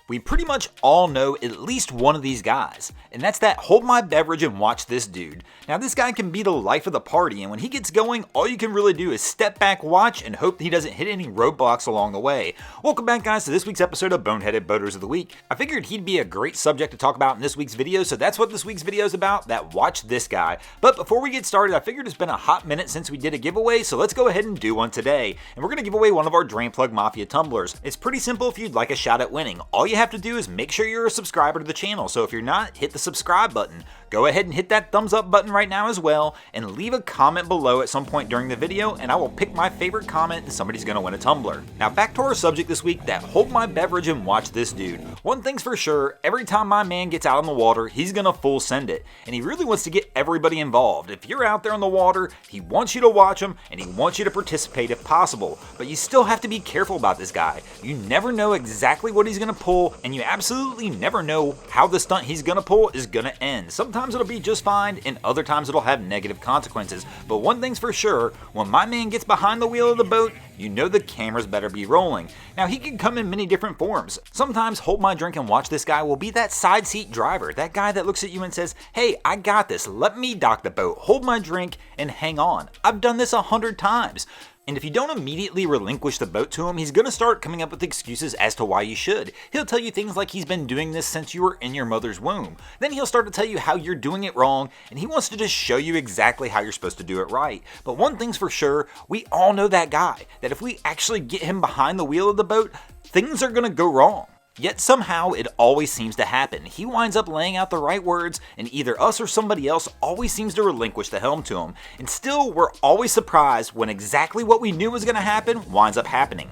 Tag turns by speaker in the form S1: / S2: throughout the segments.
S1: We pretty much all know at least one of these guys, and that's that hold my beverage and watch this dude. Now this guy can be the life of the party, and when he gets going, all you can really do is step back, watch, and hope that he doesn't hit any roadblocks along the way. Welcome back guys to this week's episode of Boneheaded Boaters of the Week. I figured he'd be a great subject to talk about in this week's video, so that's what this week's video is about, that watch this guy. But before we get started, I figured it's been a hot minute since we did a giveaway, so let's go ahead and do one today. And we're going to give away one of our Drain Plug Mafia tumblers. It's pretty simple if you'd like a shot at winning. All you have to do is make sure you're a subscriber to the channel, so if you're not, hit the subscribe button. Go ahead and hit that thumbs up button right now as well, and leave a comment below at some point during the video, and I will pick my favorite comment and somebody's gonna win a tumbler. Now back to our subject this week, that hold my beverage and watch this dude. One thing's for sure, every time my man gets out on the water, he's gonna full send it, and he really wants to get everybody involved. If you're out there on the water, he wants you to watch him, and he wants you to participate if possible, but you still have to be careful about this guy. You never know exactly what he's gonna pull, and you absolutely never know how the stunt he's gonna pull is gonna end. Sometimes it'll be just fine, and other times it'll have negative consequences. But one thing's for sure, when my man gets behind the wheel of the boat, you know the cameras better be rolling. Now he can come in many different forms. Sometimes hold my drink and watch this guy will be that side seat driver, that guy that looks at you and says, hey, I got this, let me dock the boat, hold my drink, and hang on. I've done this 100 times. And if you don't immediately relinquish the boat to him, he's going to start coming up with excuses as to why you should. He'll tell you things like he's been doing this since you were in your mother's womb. Then he'll start to tell you how you're doing it wrong, and he wants to just show you exactly how you're supposed to do it right. But one thing's for sure, we all know that guy, that if we actually get him behind the wheel of the boat, things are going to go wrong. Yet somehow it always seems to happen. He winds up laying out the right words, and either us or somebody else always seems to relinquish the helm to him. And still, we're always surprised when exactly what we knew was going to happen winds up happening.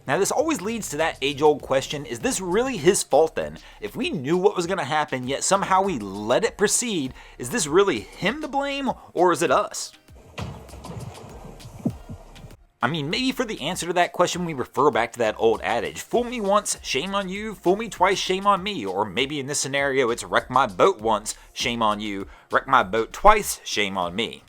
S1: Now this always leads to that age-old question, is this really his fault then? If we knew what was going to happen, yet somehow we let it proceed, is this really him to blame, or is it us? I mean, maybe for the answer to that question, we refer back to that old adage, fool me once, shame on you, fool me twice, shame on me, or maybe in this scenario, it's wreck my boat once, shame on you, wreck my boat twice, shame on me.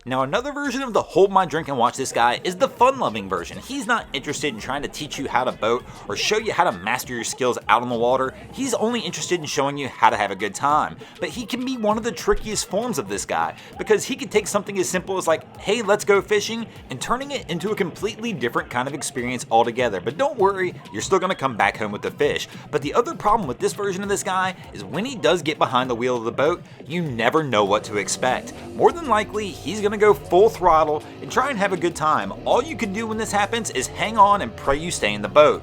S1: Now another version of the hold my drink and watch this guy is the fun-loving version. He's not interested in trying to teach you how to boat or show you how to master your skills out on the water. He's only interested in showing you how to have a good time. But he can be one of the trickiest forms of this guy, because he can take something as simple as like, hey, let's go fishing, and turning it into a completely different kind of experience altogether. But don't worry, you're still going to come back home with the fish. But the other problem with this version of this guy is when he does get behind the wheel of the boat, you never know what to expect. More than likely, he's going to go full throttle and try and have a good time. All you can do when this happens is hang on and pray you stay in the boat.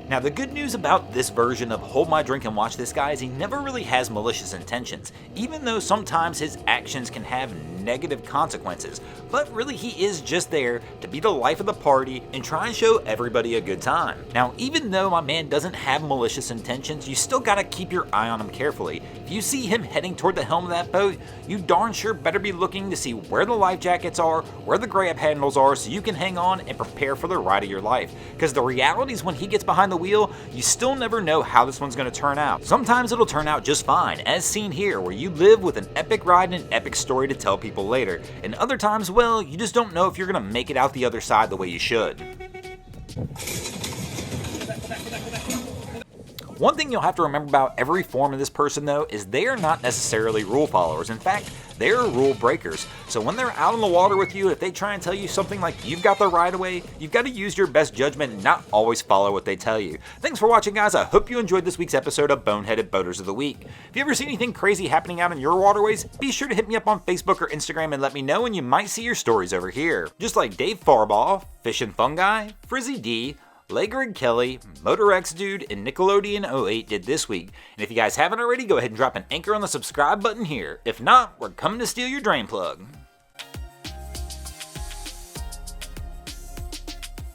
S1: Now the good news about this version of hold my drink and watch this guy is he never really has malicious intentions, even though sometimes his actions can have negative consequences, but really he is just there to be the life of the party and try and show everybody a good time. Now even though my man doesn't have malicious intentions, you still gotta keep your eye on him carefully. If you see him heading toward the helm of that boat, you darn sure better be looking to see where the life jackets are, where the grab handles are, so you can hang on and prepare for the ride of your life. Because the reality is when he gets behind the wheel, you still never know how this one's going to turn out. Sometimes it'll turn out just fine, as seen here, where you live with an epic ride and an epic story to tell people later. And other times, well, you just don't know if you're going to make it out the other side the way you should. One thing you'll have to remember about every form of this person though is they are not necessarily rule followers. In fact, they are rule breakers. So when they're out on the water with you, if they try and tell you something like you've got the right of way, you've got to use your best judgment and not always follow what they tell you. Thanks for watching guys, I hope you enjoyed this week's episode of Boneheaded Boaters of the Week. If you ever see anything crazy happening out in your waterways, be sure to hit me up on Facebook or Instagram and let me know, and you might see your stories over here. Just like Dave Farbaugh, Fish and Fungi, Frizzy D, Legrig Kelly, Motor X Dude, and Nickelodeon 08 did this week. And if you guys haven't already, go ahead and drop an anchor on the subscribe button here. If not, we're coming to steal your drain plug.